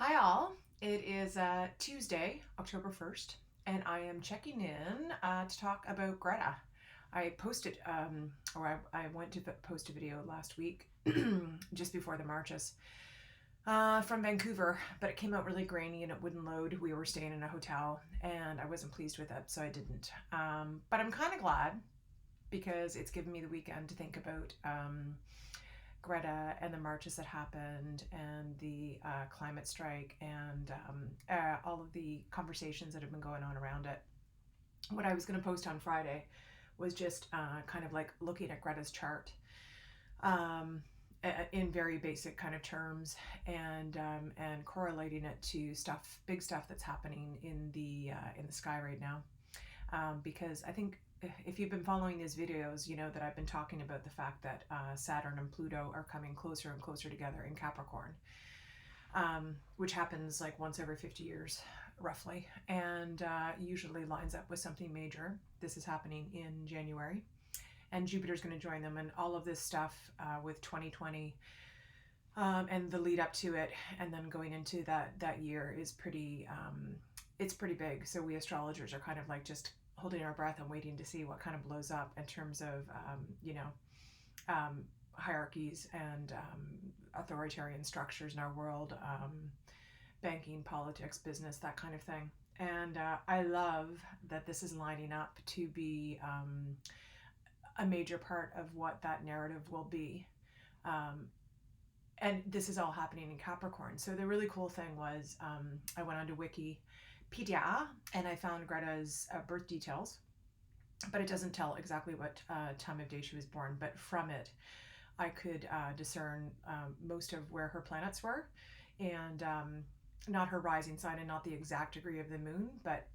Hi all, it is Tuesday, October 1st, and I am checking in to talk about Greta. I posted, I went to post a video last week, just before the marches, from Vancouver, but it came out really grainy and it wouldn't load. We were staying in a hotel and I wasn't pleased with it, so I didn't. But I'm kind of glad because it's given me the weekend to think about Greta and the marches that happened and the climate strike and all of the conversations that have been going on around it. What I was going to post on Friday was just kind of like looking at Greta's chart um, in very basic kind of terms and correlating it to big stuff that's happening in the sky right now. Because I think if you've been following these videos, you know that I've been talking about the fact that Saturn and Pluto are coming closer and closer together in Capricorn, which happens like once every 50 years, roughly, and usually lines up with something major. This is happening in January, and Jupiter's going to join them, and all of this stuff with 2020 and the lead up to it, and then going into that year is it's pretty big. So we astrologers are kind of like just holding our breath and waiting to see what kind of blows up in terms of hierarchies and authoritarian structures in our world, banking, politics, business, that kind of thing. And I love that this is lining up to be a major part of what that narrative will be. And this is all happening in Capricorn. So the really cool thing was I went onto Wikipedia and I found Greta's birth details, but it doesn't tell exactly what time of day she was born. But from it, I could discern most of where her planets were, and not her rising sign and not the exact degree of the moon, but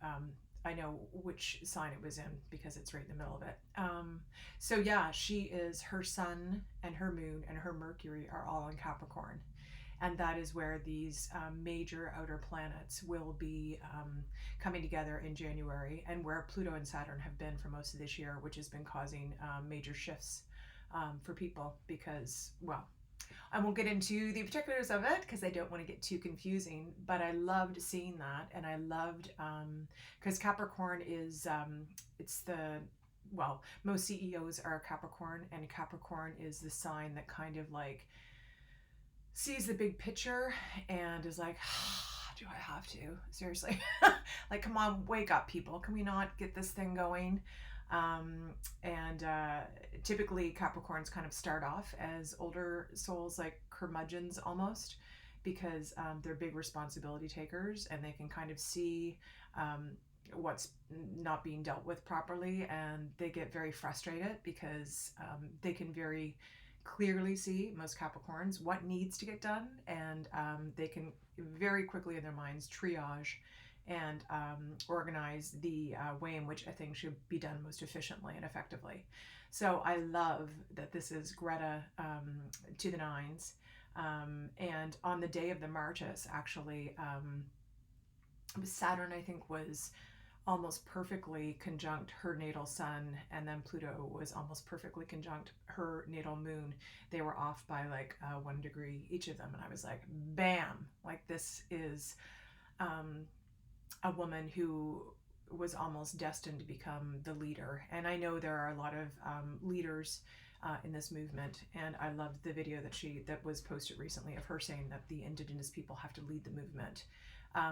I know which sign it was in because it's right in the middle of it. So yeah, her sun and her moon and her Mercury are all in Capricorn. And that is where these major outer planets will be coming together in January, and where Pluto and Saturn have been for most of this year, which has been causing major shifts for people because, well, I won't get into the particulars of it because I don't want to get too confusing, but I loved seeing that. And I loved, because Capricorn is, most CEOs are Capricorn, and Capricorn is the sign that kind of like sees the big picture and is like, do I have to? Seriously. Like, come on, wake up, people. Can we not get this thing going? And typically Capricorns kind of start off as older souls, like curmudgeons almost, because they're big responsibility takers and they can kind of see what's not being dealt with properly, and they get very frustrated because they can very clearly see, most Capricorns, what needs to get done, and they can very quickly in their minds triage and organize the way in which a thing should be done most efficiently and effectively. So I love that this is Greta to the nines. And on the day of the marches, actually, Saturn, I think, was almost perfectly conjunct her natal sun, and then Pluto was almost perfectly conjunct her natal moon. They were off by like 1 degree each of them, and I was like, bam, like this is a woman who was almost destined to become the leader. And I know there are a lot of leaders in this movement, and I loved the video that was posted recently of her saying that the Indigenous people have to lead the movement.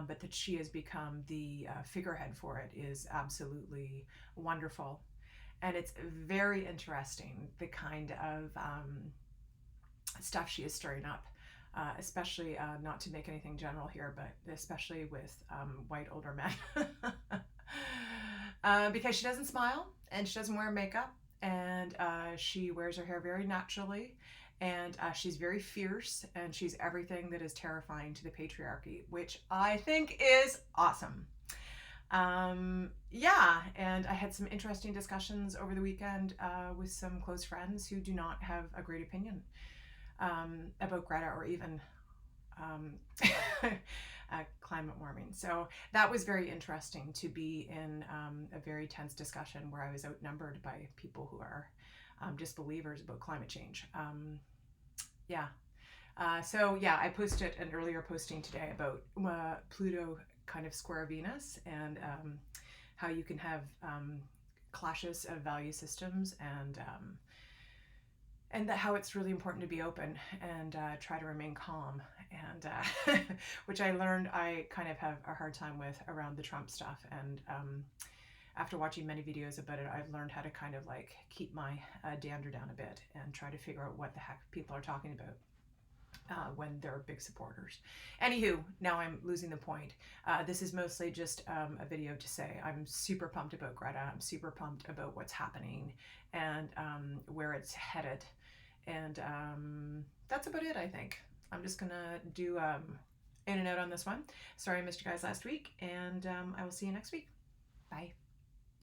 But that she has become the figurehead for it is absolutely wonderful. And it's very interesting the kind of stuff she is stirring up, especially not to make anything general here, but especially with white older men. Because she doesn't smile and she doesn't wear makeup, and she wears her hair very naturally, and she's very fierce, and she's everything that is terrifying to the patriarchy, which I think is awesome. Yeah, and I had some interesting discussions over the weekend with some close friends who do not have a great opinion about Greta or even climate warming. So that was very interesting to be in a very tense discussion where I was outnumbered by people who are disbelievers about climate change. Yeah, So yeah, I posted an earlier posting today about Pluto kind of square Venus, and how you can have clashes of value systems, and how it's really important to be open and try to remain calm. And which I learned I kind of have a hard time with around the Trump stuff. And after watching many videos about it, I've learned how to kind of like keep my dander down a bit and try to figure out what the heck people are talking about. When they're big supporters. Anywho, now I'm losing the point. This is mostly just a video to say I'm super pumped about Greta. I'm super pumped about what's happening and where it's headed. And that's about it, I think. I'm just gonna do in and out on this one. Sorry I missed you guys last week, and I will see you next week. Bye.